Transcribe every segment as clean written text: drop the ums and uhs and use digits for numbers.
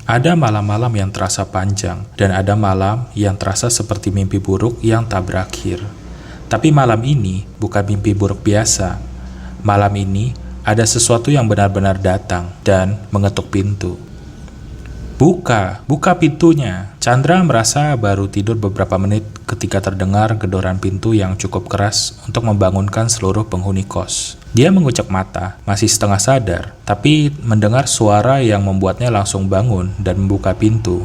Ada malam-malam yang terasa panjang, dan ada malam yang terasa seperti mimpi buruk yang tak berakhir. Tapi malam ini bukan mimpi buruk biasa. Malam ini ada sesuatu yang benar-benar datang dan mengetuk pintu. Buka pintunya. Chandra merasa baru tidur beberapa menit ketika terdengar gedoran pintu yang cukup keras untuk membangunkan seluruh penghuni kos. Dia mengucap mata, masih setengah sadar, tapi mendengar suara yang membuatnya langsung bangun dan membuka pintu.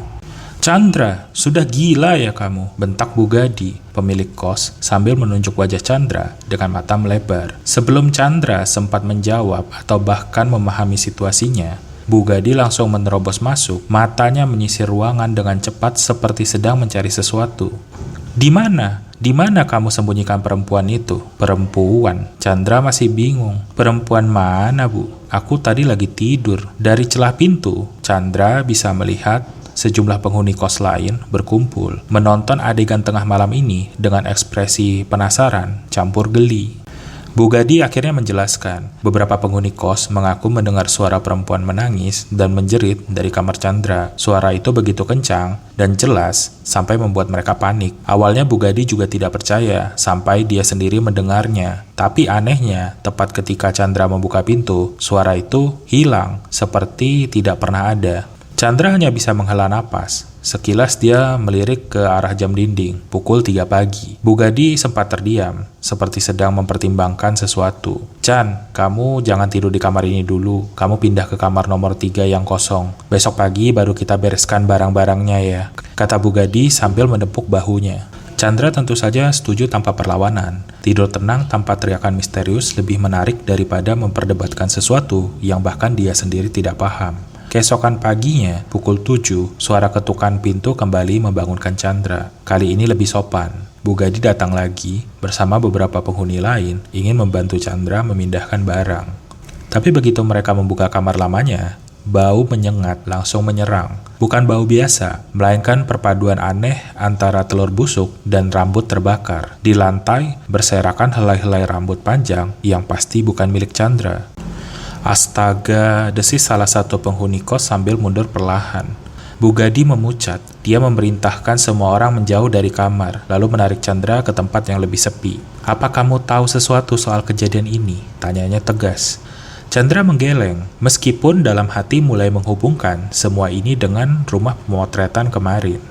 Chandra, sudah gila ya kamu, bentak Bu Gadi, pemilik kos, sambil menunjuk wajah Chandra dengan mata melebar. Sebelum Chandra sempat menjawab atau bahkan memahami situasinya, Bu Gadi langsung menerobos masuk, matanya menyisir ruangan dengan cepat seperti sedang mencari sesuatu. Di mana? Di mana kamu sembunyikan perempuan itu? Perempuan? Chandra masih bingung. Perempuan mana, Bu? Aku tadi lagi tidur. Dari celah pintu, Chandra bisa melihat sejumlah penghuni kos lain berkumpul, menonton adegan tengah malam ini dengan ekspresi penasaran, campur geli. Bu Gadi akhirnya menjelaskan, beberapa penghuni kos mengaku mendengar suara perempuan menangis dan menjerit dari kamar Chandra. Suara itu begitu kencang dan jelas sampai membuat mereka panik. Awalnya Bu Gadi juga tidak percaya sampai dia sendiri mendengarnya. Tapi anehnya, tepat ketika Chandra membuka pintu, suara itu hilang seperti tidak pernah ada. Chandra hanya bisa menghela napas. Sekilas dia melirik ke arah jam dinding, pukul 3 pagi. Bu Gadi sempat terdiam, seperti sedang mempertimbangkan sesuatu. Chan, kamu jangan tidur di kamar ini dulu. Kamu pindah ke kamar nomor 3 yang kosong. Besok pagi baru kita bereskan barang-barangnya ya, kata Bu Gadi sambil menepuk bahunya. Chandra tentu saja setuju tanpa perlawanan. Tidur tenang tanpa teriakan misterius lebih menarik daripada memperdebatkan sesuatu yang bahkan dia sendiri tidak paham. Keesokan paginya, pukul 7, suara ketukan pintu kembali membangunkan Chandra. Kali ini lebih sopan. Bu Gadi datang lagi bersama beberapa penghuni lain ingin membantu Chandra memindahkan barang. Tapi begitu mereka membuka kamar lamanya, bau menyengat langsung menyerang. Bukan bau biasa, melainkan perpaduan aneh antara telur busuk dan rambut terbakar. Di lantai berserakan helai-helai rambut panjang yang pasti bukan milik Chandra. Astaga, desis salah satu penghuni kos sambil mundur perlahan. Bu Gadi memucat. Dia memerintahkan semua orang menjauh dari kamar, lalu menarik Chandra ke tempat yang lebih sepi. Apa kamu tahu sesuatu soal kejadian ini? Tanyanya tegas. Chandra menggeleng, meskipun dalam hati mulai menghubungkan semua ini dengan rumah pemotretan kemarin.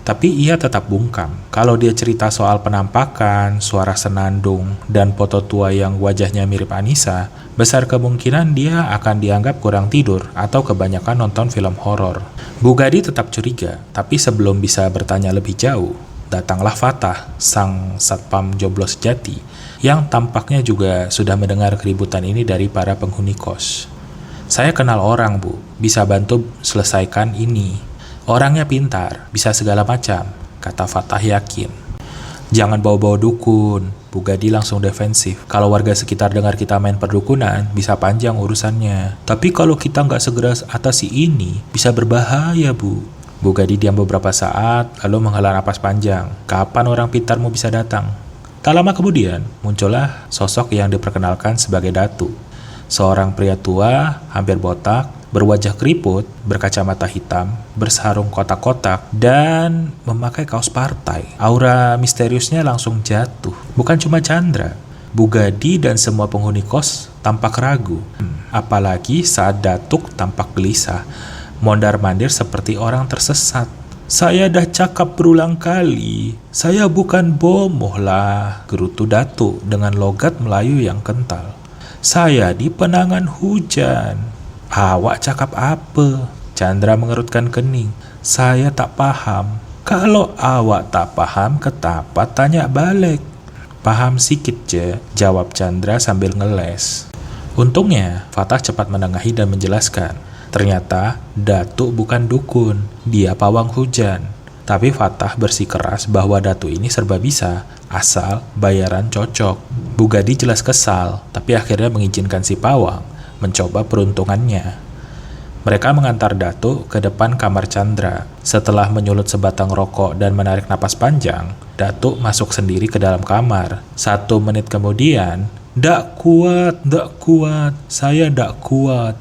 Tapi ia tetap bungkam. Kalau dia cerita soal penampakan, suara senandung, dan foto tua yang wajahnya mirip Anissa, besar kemungkinan dia akan dianggap kurang tidur atau kebanyakan nonton film horor. Bu Gadi tetap curiga, tapi sebelum bisa bertanya lebih jauh, datanglah Fatah, sang satpam jomblo sejati, yang tampaknya juga sudah mendengar keributan ini dari para penghuni kos. Saya kenal orang, Bu, bisa bantu selesaikan ini. Orangnya pintar, bisa segala macam, kata Fatah yakin. Jangan bawa-bawa dukun, Bu Gadi langsung defensif. Kalau warga sekitar dengar kita main perdukunan, bisa panjang urusannya. Tapi kalau kita nggak segera atasi ini, bisa berbahaya, Bu. Bu Gadi diam beberapa saat, lalu menghela napas panjang. Kapan orang pintar mau bisa datang? Tak lama kemudian, muncullah sosok yang diperkenalkan sebagai Datu. Seorang pria tua, hampir botak, berwajah keriput, berkacamata hitam, bersarung kotak-kotak, dan memakai kaos partai. Aura misteriusnya langsung jatuh. Bukan cuma Chandra, Bu Gadi dan semua penghuni kos tampak ragu. Apalagi saat Datuk tampak gelisah, mondar-mandir seperti orang tersesat. Saya dah cakap berulang kali, saya bukan bomoh lah, gerutu Datuk dengan logat Melayu yang kental. Saya di penangan hujan. Awak cakap apa? Chandra mengerutkan kening. Saya tak paham. Kalau awak tak paham, ketapa tanya balik? Paham sikit je, jawab Chandra sambil ngeles. Untungnya, Fatah cepat menengahi dan menjelaskan. Ternyata, Datuk bukan dukun, dia pawang hujan. Tapi Fatah bersikeras bahwa Datuk ini serba bisa, asal bayaran cocok. Bu Gadi jelas kesal, tapi akhirnya mengizinkan si pawang mencoba peruntungannya. Mereka mengantar Datuk ke depan kamar Chandra. Setelah menyulut sebatang rokok dan menarik napas panjang, Datuk masuk sendiri ke dalam kamar. 1 menit kemudian, "Dak kuat, saya dak kuat,"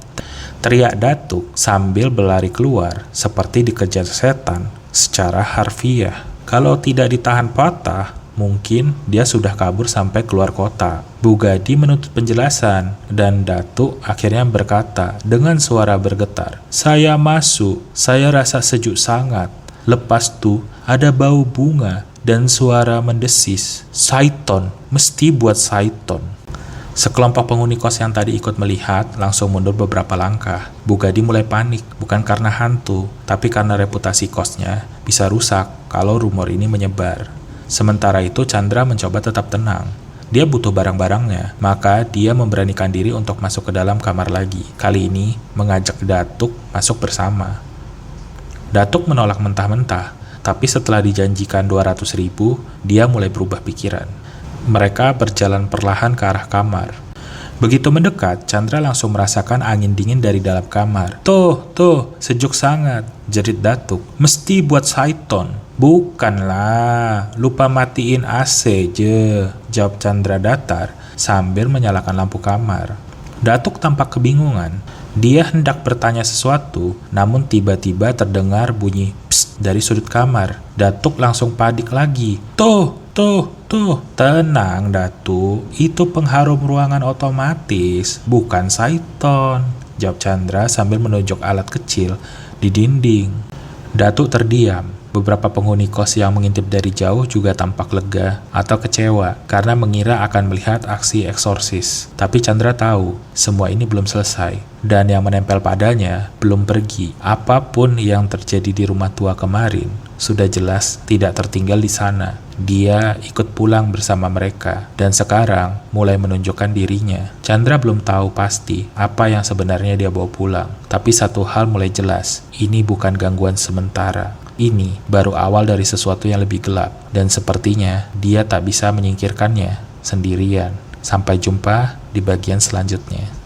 teriak Datuk sambil berlari keluar seperti dikejar setan secara harfiah. Kalau tidak ditahan patah, mungkin dia sudah kabur sampai keluar kota. Bu Gadi menuntut penjelasan dan Datuk akhirnya berkata dengan suara bergetar, "Saya masuk, saya rasa sejuk sangat. Lepas tu ada bau bunga dan suara mendesis. Saiton, mesti buat Saiton." Sekelompok penghuni kos yang tadi ikut melihat langsung mundur beberapa langkah. Bu Gadi mulai panik, bukan karena hantu, tapi karena reputasi kosnya bisa rusak kalau rumor ini menyebar. Sementara itu Chandra mencoba tetap tenang. Dia butuh barang-barangnya, maka dia memberanikan diri untuk masuk ke dalam kamar lagi. Kali ini mengajak Datuk masuk bersama. Datuk menolak mentah-mentah, tapi setelah dijanjikan 200.000, dia mulai berubah pikiran. Mereka berjalan perlahan ke arah kamar. Begitu mendekat, Chandra langsung merasakan angin dingin dari dalam kamar. Tuh, sejuk sangat," jerit Datuk. "Mesti buat Saiton." "Bukanlah, lupa matiin AC je," jawab Chandra datar sambil menyalakan lampu kamar. Datuk tampak kebingungan. Dia hendak bertanya sesuatu, namun tiba-tiba terdengar bunyi psst dari sudut kamar. Datuk langsung panik lagi. Tuh. Tenang, Datuk. Itu pengharum ruangan otomatis, bukan Saiton," jawab Chandra sambil menunjuk alat kecil di dinding. Datuk terdiam. Beberapa penghuni kos yang mengintip dari jauh juga tampak lega atau kecewa karena mengira akan melihat aksi eksorsis. Tapi Chandra tahu, semua ini belum selesai. Dan yang menempel padanya belum pergi. Apapun yang terjadi di rumah tua kemarin, sudah jelas tidak tertinggal di sana. Dia ikut pulang bersama mereka, dan sekarang mulai menunjukkan dirinya. Chandra belum tahu pasti apa yang sebenarnya dia bawa pulang. Tapi satu hal mulai jelas, ini bukan gangguan sementara. Ini baru awal dari sesuatu yang lebih gelap, dan sepertinya dia tak bisa menyingkirkannya sendirian. Sampai jumpa di bagian selanjutnya.